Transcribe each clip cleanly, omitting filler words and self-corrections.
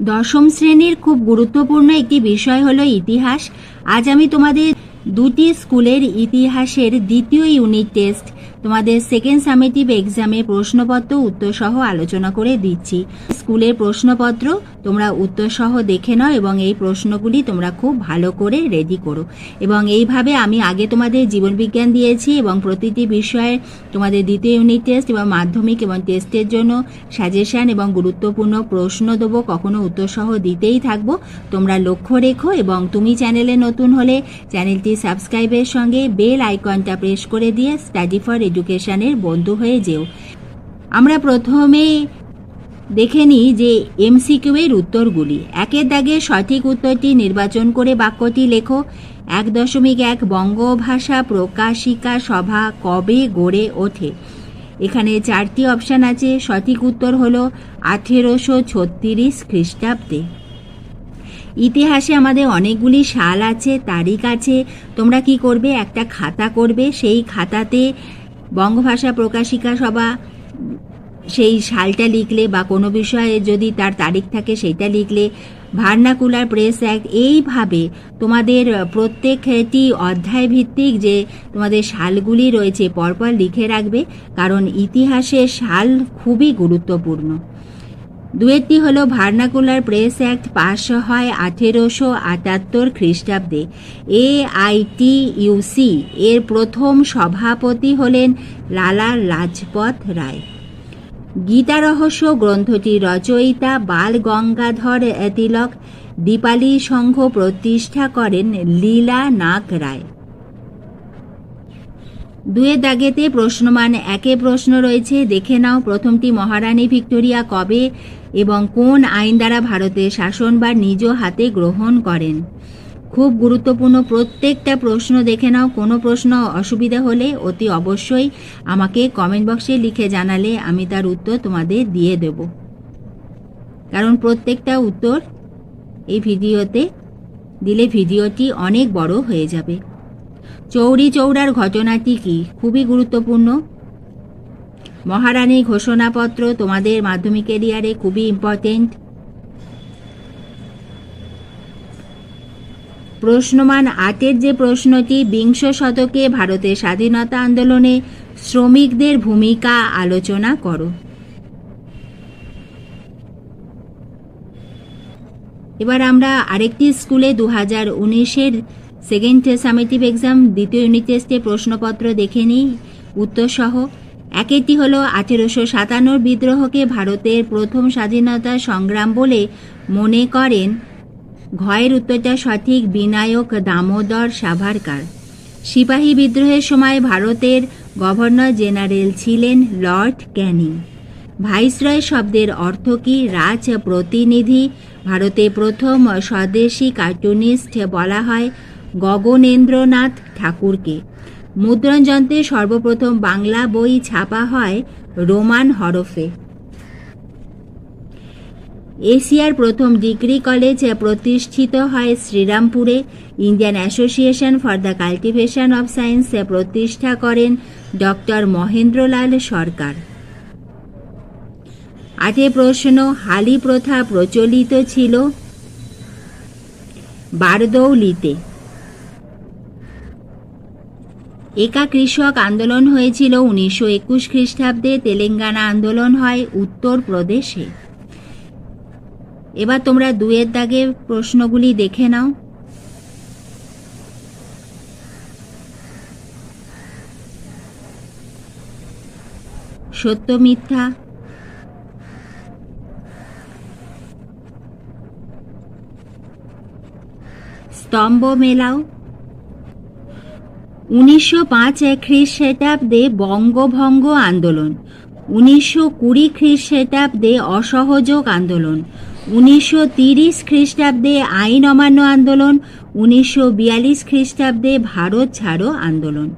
দশম শ্রেণীর খুব গুরুত্বপূর্ণ একটি বিষয় হলো ইতিহাস। আজ আমি তোমাদের দুটি স্কুলের ইতিহাসের দ্বিতীয় ইউনিট টেস্ট তোমাদের সেকেন্ড সামেটিভ এক্সামে প্রশ্নপত্র উত্তর সহ আলোচনা করে দিচ্ছি। স্কুলের প্রশ্নপত্র তোমরা উত্তর সহ দেখে নাও এবং এই প্রশ্নগুলি তোমরা খুব ভালো করে রেডি করো। এবং এইভাবে আমি আগে তোমাদের জীবনবিজ্ঞান দিয়েছি এবং প্রতিটি বিষয়ে তোমাদের দ্বিতীয় ইউনিট টেস্ট এবং মাধ্যমিক এবং টেস্টের জন্য সাজেশন এবং গুরুত্বপূর্ণ প্রশ্ন দেবো, কখনো উত্তর সহ দিতেই থাকবো। তোমরা লক্ষ্য রেখো এবং তুমি চ্যানেলে নতুন হলে চ্যানেলটি সাবস্ক্রাইবের সঙ্গে বেল আইকনটা প্রেস করে দিয়ে স্টাডি ফর এডুকেশনের বন্ধু হয়ে যেও। আমরা প্রথমে দেখে নিই যে এমসিকিউ এর উত্তরগুলি। একের দাগে সঠিক উত্তরটি নির্বাচন করে বাক্যটি লেখো। 1.1 বঙ্গভাষা প্রকাশিকা সভা কবে গড়ে ওঠে? এখানে 4টি অপশান আছে। সঠিক উত্তর হলো 1836 খ্রিস্টাব্দে। ইতিহাসে আমাদের অনেকগুলি সাল আছে, তারিখ আছে। তোমরা কি করবে, একটা খাতা করবে, সেই খাতাতে বঙ্গভাষা প্রকাশিকা সভা সেই সালটা লিখলে বা কোনো বিষয়ে যদি তার তারিখ থাকে সেইটা লিখলে, ভার্নাকুলার প্রেস অ্যাক্ট, এইভাবে তোমাদের প্রত্যেকটি অধ্যায় ভিত্তিক যে তোমাদের সালগুলি রয়েছে পরপর লিখে রাখবে, কারণ ইতিহাসের সাল খুবই গুরুত্বপূর্ণ। দুয়েরটি হলো ভার্নাকুলার প্রেস অ্যাক্ট পাশ হয় 1878 খ্রিস্টাব্দে। AITUC এর প্রথম সভাপতি হলেন লালা লাজপত রায়। গীতা রহস্য গ্রন্থটির রচয়িতা বাল গঙ্গাধর তিলক। দীপালি সংঘ প্রতিষ্ঠা করেন লীলা নাগ রায়। দুয়ের দাগেতে প্রশ্নমান একে প্রশ্ন রয়েছে, দেখে নাও। প্রথমটি, মহারানী ভিক্টোরিয়া কবে এবং কোন আইন দ্বারা ভারতের শাসনভার নিজ হাতে গ্রহণ করেন? খুব গুরুত্বপূর্ণ প্রত্যেকটা প্রশ্ন দেখে নাও। কোনো প্রশ্ন অসুবিধা হলে অতি অবশ্যই আমাকে কমেন্ট বক্সে লিখে জানালে আমি তার উত্তর তোমাদের দিয়ে দেব, কারণ প্রত্যেকটা উত্তর এই ভিডিওতে দিলে ভিডিওটি অনেক বড় হয়ে যাবে। চৌরি চৌরার ঘটনাটি কি? খুবই গুরুত্বপূর্ণ। মহারানী ঘোষণাপত্র তোমাদের মাধ্যমিক এরিয়ারে খুবই ইম্পর্টেন্ট। প্রশ্নমান 8-এর যে প্রশ্নটি, বিংশ শতকে ভারতের স্বাধীনতা আন্দোলনে শ্রমিকদের ভূমিকা আলোচনা করো। এবার আমরা আরেকটি স্কুলে 2019-এর সেকেন্ড সামেটিভ এক্সাম দ্বিতীয় ইউনিট টেস্টে প্রশ্নপত্র দেখে নিই উত্তর সহ। একেরটি হলো 1857 বিদ্রোহকে ভারতের প্রথম স্বাধীনতা সংগ্রাম বলে মনে করেন। ঘয়ের উত্তরটা সঠিক, বিনায়ক দামোদর সাভারকার। সিপাহী বিদ্রোহের সময় ভারতের গভর্নর জেনারেল ছিলেন লর্ড ক্যানিং। ভাইসরয় শব্দের অর্থ কি? রাজ প্রতিনিধি। ভারতে প্রথম স্বদেশী কার্টুনিস্ট বলা হয় গগনেন্দ্রনাথ ঠাকুরকে। মুদ্রণ যন্ত্রে সর্বপ্রথম বাংলা বই ছাপা হয় রোমান হরফে। এশিয়ার প্রথম ডিগ্রি কলেজ প্রতিষ্ঠিত হয় শ্রীরামপুরে। Indian Association for the Cultivation of Science প্রতিষ্ঠা করেন ডক্টর মহেন্দ্রলাল সরকার। 8 প্রশ্ন, হালি প্রথা প্রচলিত ছিল বারদৌলিতে। একা কৃষক আন্দোলন হয়েছিল 1921 খ্রিস্টাব্দে। তেলেঙ্গানা আন্দোলন হয় উত্তরপ্রদেশে। এবার তোমরা 2-এর দাগে প্রশ্নগুলি দেখে নাও। সত্য মিথ্যা। স্তম্ভ মেলাও। 1905 খ্রিস্টাব্দে বঙ্গভঙ্গ আন্দোলন। 1920 খ্রিস্টাব্দে অসহযোগ আন্দোলন। 1930 খ্রিস্টাব্দে আইন অমান্য আন্দোলন। 1942 খ্রিস্টাব্দে ভারত ছাড়ো আন্দোলন।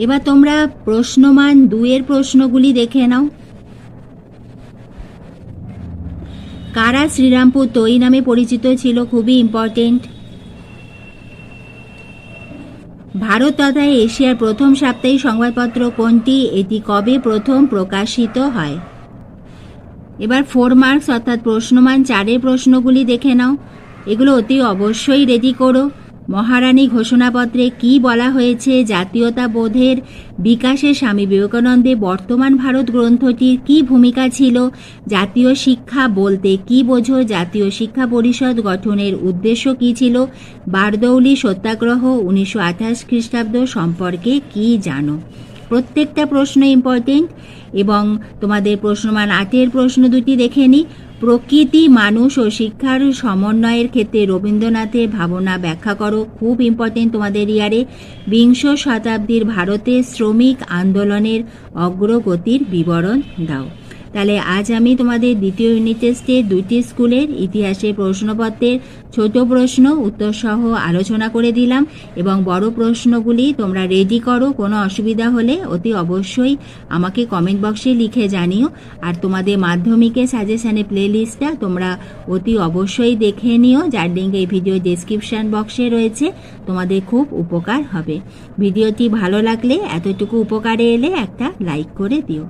এবার তোমরা প্রশ্নমান 2-এর প্রশ্নগুলি দেখে নাও। কারা শ্রীরামপুর তৈ নামে পরিচিত ছিল? খুবই ইম্পর্টেন্ট। ভারত তথা এশিয়ার প্রথম সাপ্তাহিক সংবাদপত্র কোনটি? এটি কবে প্রথম প্রকাশিত হয়? এবার 4 মার্কস অর্থাৎ প্রশ্নমান 4-এর প্রশ্নগুলি দেখে নাও। এগুলো অতি অবশ্যই রেডি করো। মহারানী ঘোষণাপত্রে কি বলা হয়েছে? জাতীয়তাবোধের বিকাশে স্বামী বিবেকানন্দের বর্তমান ভারত গ্রন্থটির কি ভূমিকা ছিল? জাতীয় শিক্ষা বলতে কি বোঝো? জাতীয় শিক্ষা পরিষদ গঠনের উদ্দেশ্য কি ছিল? বারদৌলি সত্যাগ্রহ 1928 খ্রিস্টাব্দ সম্পর্কে কি জানো? প্রত্যেকটা প্রশ্ন ইম্পর্টেন্ট। এবং তোমাদের প্রশ্নমান 8-এর প্রশ্ন দুটি দেখে নিই। প্রকৃতি, মানুষ ও শিক্ষার সমন্বয়ের ক্ষেত্রে রবীন্দ্রনাথের ভাবনা ব্যাখ্যা করো। খুব ইম্পর্টেন্ট তোমাদের ইয়ারে। বিংশ শতাব্দীর ভারতে শ্রমিক আন্দোলনের অগ্রগতির বিবরণ দাও। তাহলে আজ আমি তোমাদের দ্বিতীয় ইউনিট টেস্টে 2টি স্কুলের ইতিহাসের প্রশ্নপত্রের ছোট প্রশ্ন উত্তর সহ আলোচনা করে দিলাম এবং বড় প্রশ্নগুলি তোমরা রেডি করো। কোনো অসুবিধা হলে অতি অবশ্যই আমাকে কমেন্ট বক্সে লিখে জানিও। আর তোমাদের মাধ্যমিকের সাজেশানে প্লেলিস্টটা তোমরা অতি অবশ্যই দেখে নিও, যার লিঙ্ক এই ভিডিও ডেসক্রিপশন বক্সে রয়েছে। তোমাদের খুব উপকার হবে। ভিডিওটি ভালো লাগলে, এতটুকু উপকারে এলে একটা লাইক করে দিও।